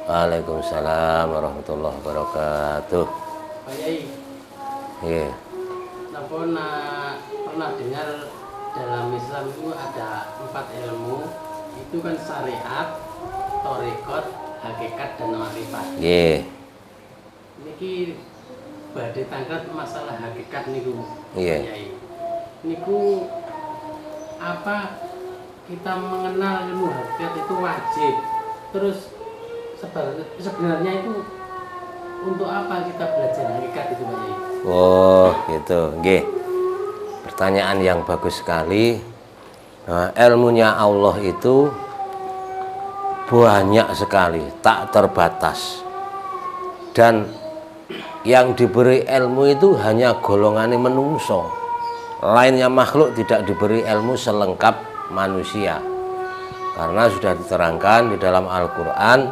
Waalaikumsalam warahmatullahi wabarakatuh. Pak Yai, Iya. pernah dengar dalam Islam itu ada 4 ilmu, itu kan syariat, thariqat, hakikat, dan ma'rifat. Iya. Niki badhe tangkat masalah hakikat niku. Iya. Pak Yai. Niku apa kita mengenal ilmu hakikat itu wajib. Terus sebenarnya itu untuk apa kita belajar hakikat itu, Pak Yai? Oh, gitu. Nggih. Pertanyaan yang bagus sekali. Nah, ilmunya Allah itu banyak sekali, tak terbatas. Dan yang diberi ilmu itu hanya golongan menungso. Lainnya makhluk tidak diberi ilmu selengkap manusia. Karena sudah diterangkan di dalam Al-Qur'an,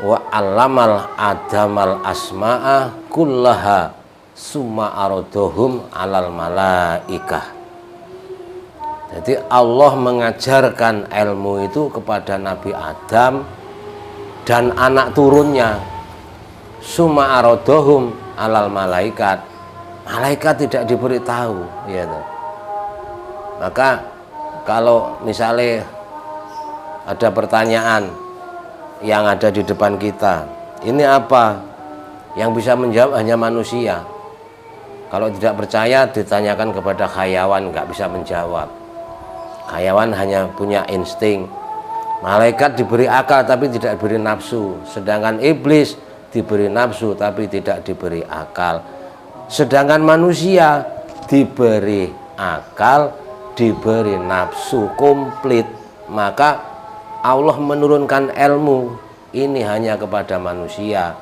wa 'allamal adamal asma'a kullaha summa aradahum 'alal malaikah. Jadi Allah mengajarkan ilmu itu kepada Nabi Adam dan anak turunnya. Summa aradahum 'alal malaikat. Malaikat tidak diberitahu, ya. Maka kalau misalnya ada pertanyaan yang ada di depan kita, ini apa? Yang bisa menjawab hanya manusia. Kalau tidak percaya ditanyakan kepada hayawan, nggak bisa menjawab. Hayawan hanya punya insting. Malaikat diberi akal tapi tidak diberi nafsu. Sedangkan iblis diberi nafsu tapi tidak diberi akal. Sedangkan manusia diberi akal, diberi nafsu komplit. Maka Allah menurunkan ilmu ini hanya kepada manusia.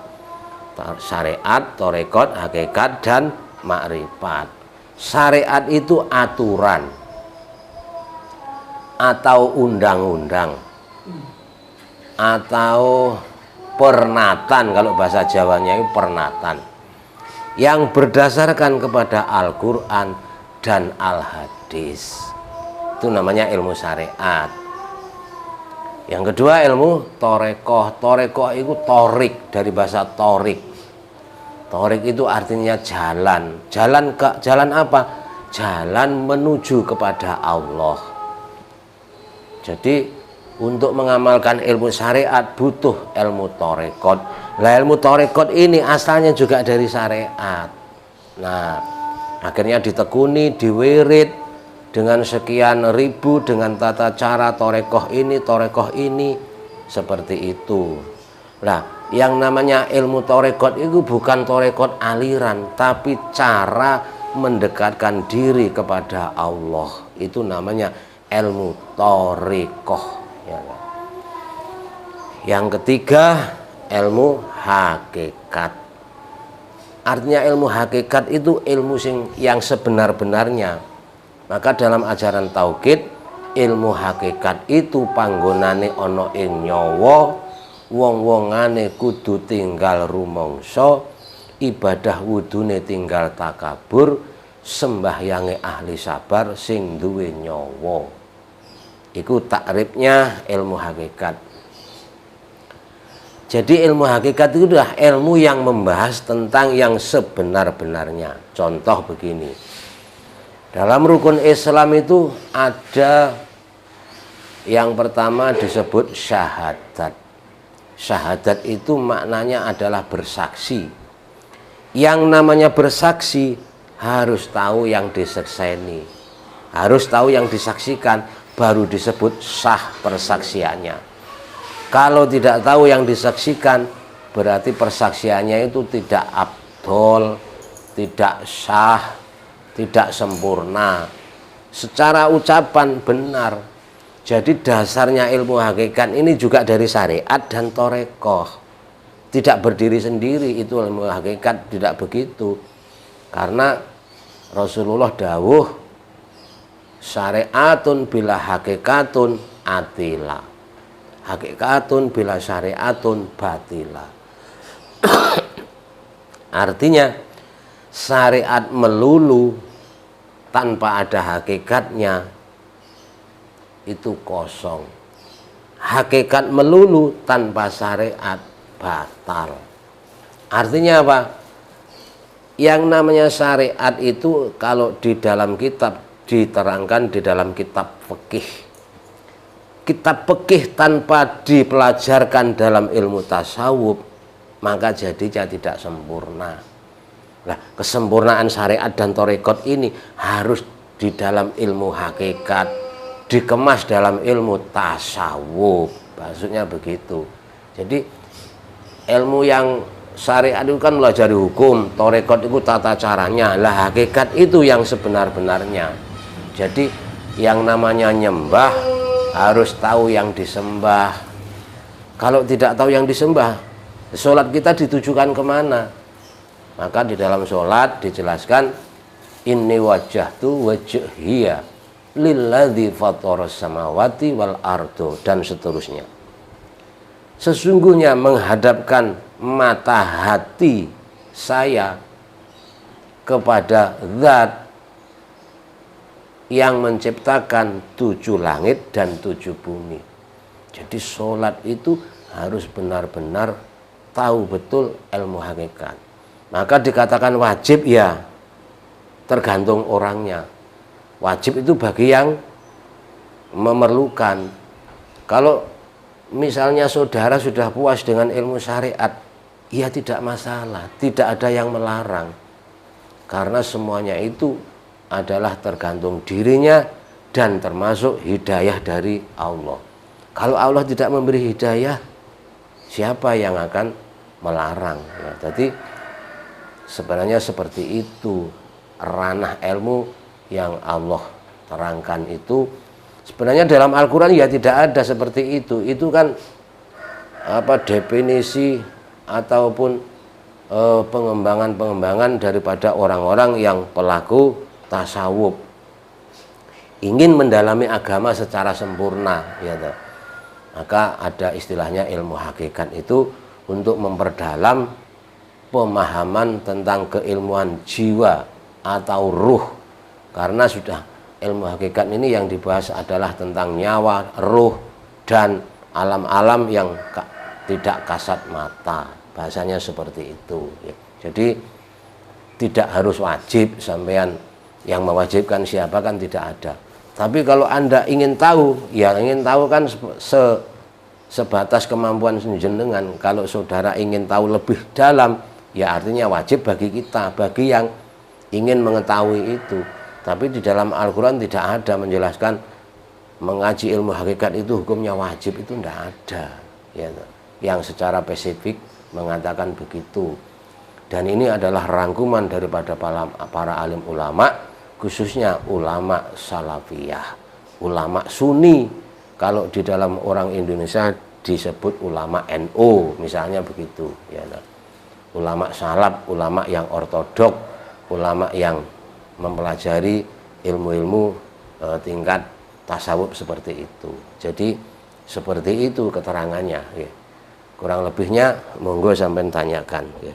Syariat, thariqat, hakikat, dan ma'rifat. Syariat itu aturan atau undang-undang atau pernatan, kalau bahasa Jawanya itu pernatan, yang berdasarkan kepada Al-Quran dan Al-Hadis. Itu namanya ilmu syariat. Yang kedua ilmu thariqah. Thariqah itu torik, dari bahasa torik. Torik itu artinya jalan. Jalan apa? Jalan menuju kepada Allah. Jadi untuk mengamalkan ilmu syariat butuh ilmu thariqat. Lah ilmu thariqat ini asalnya juga dari syariat. Nah, akhirnya ditekuni, diwirid dengan sekian ribu, dengan tata cara thariqah ini, seperti itu. Nah, yang namanya ilmu thariqat itu bukan thariqat aliran, tapi cara mendekatkan diri kepada Allah. Itu namanya ilmu thariqah, ya. Yang ketiga ilmu hakikat. Artinya ilmu hakikat itu ilmu yang sebenar-benarnya. Maka dalam ajaran tauhid, ilmu hakikat itu panggonane ana ing nyawa, wong-wongane kudu tinggal rumangsa, ibadah wudune tinggal takabur, sembahyange ahli sabar sing duwe nyawa. Iku takribnya ilmu hakikat. Jadi ilmu hakikat itu adalah ilmu yang membahas tentang yang sebenar-benarnya. Contoh begini. Dalam rukun Islam itu ada yang pertama disebut syahadat. Syahadat itu maknanya adalah bersaksi. Yang namanya bersaksi harus tahu yang disakseni, harus tahu yang disaksikan, baru disebut sah persaksiannya. Kalau tidak tahu yang disaksikan, berarti persaksiannya itu tidak abdol, tidak sah, tidak sempurna. Secara ucapan benar. Jadi dasarnya ilmu hakikat ini juga dari syariat dan thariqah. Tidak berdiri sendiri itu ilmu hakikat, tidak begitu. Karena Rasulullah dawuh, syariatun bila hakikatun atila, hakikatun bila syariatun batila. Artinya syariat melulu tanpa ada hakikatnya itu kosong. hakikat melulu tanpa syariat batal. Artinya apa? Yang namanya syariat itu kalau di dalam kitab diterangkan di dalam kitab fikih. Kitab fikih tanpa dipelajarkan dalam ilmu tasawuf, maka jadinya tidak sempurna. Nah, kesempurnaan syariat dan torekot ini harus di dalam ilmu hakikat, dikemas dalam ilmu tasawuf. Maksudnya begitu. Jadi ilmu yang syariat itu kan melajari hukum, torekot itu tata caranya. Lah hakikat itu yang sebenar-benarnya. Jadi yang namanya nyembah harus tahu yang disembah. Kalau tidak tahu yang disembah, sholat kita ditujukan kemana? Maka di dalam sholat dijelaskan inni wajjahtu wajhiya lilladzi fataras samawati wal ardo dan seterusnya. Sesungguhnya menghadapkan mata hati saya kepada zat yang menciptakan 7 langit dan 7 bumi. Jadi sholat itu harus benar-benar tahu betul ilmu hakikat. Maka dikatakan wajib ya tergantung orangnya. Wajib itu bagi yang memerlukan. Kalau misalnya saudara sudah puas dengan ilmu syariat, ya tidak masalah, tidak ada yang melarang. Karena semuanya itu adalah tergantung dirinya dan termasuk hidayah dari Allah. Kalau Allah tidak memberi hidayah, siapa yang akan melarang? Ya, jadi sebenarnya seperti itu ranah ilmu yang Allah terangkan itu. Sebenarnya dalam Al-Quran ya tidak ada seperti itu. Itu kan definisi ataupun pengembangan daripada orang-orang yang pelaku tasawuf, ingin mendalami agama secara sempurna, ya toh. Maka ada istilahnya ilmu hakikat itu untuk memperdalam pemahaman tentang keilmuan jiwa atau ruh. Karena sudah ilmu hakikat ini yang dibahas adalah tentang nyawa, ruh, dan alam-alam yang tidak kasat mata. Bahasanya seperti itu, ya. Jadi tidak harus wajib, sampean yang mewajibkan siapa kan tidak ada. Tapi kalau Anda ingin tahu, ya ingin tahu kan sebatas kemampuan jenengan. Kalau saudara ingin tahu lebih dalam, ya artinya wajib bagi kita, bagi yang ingin mengetahui itu. Tapi di dalam Al-Quran tidak ada menjelaskan mengaji ilmu hakikat itu hukumnya wajib, itu tidak ada, ya, yang secara spesifik mengatakan begitu. Dan ini adalah rangkuman daripada para alim ulama, khususnya ulama salafiyah, ulama sunni. Kalau di dalam orang Indonesia disebut ulama NU misalnya begitu, ya. Ulama salaf, ulama yang ortodok, ulama yang mempelajari ilmu-ilmu tingkat tasawuf seperti itu. Jadi seperti itu keterangannya, ya. Kurang lebihnya monggo sampean tanyakan, ya.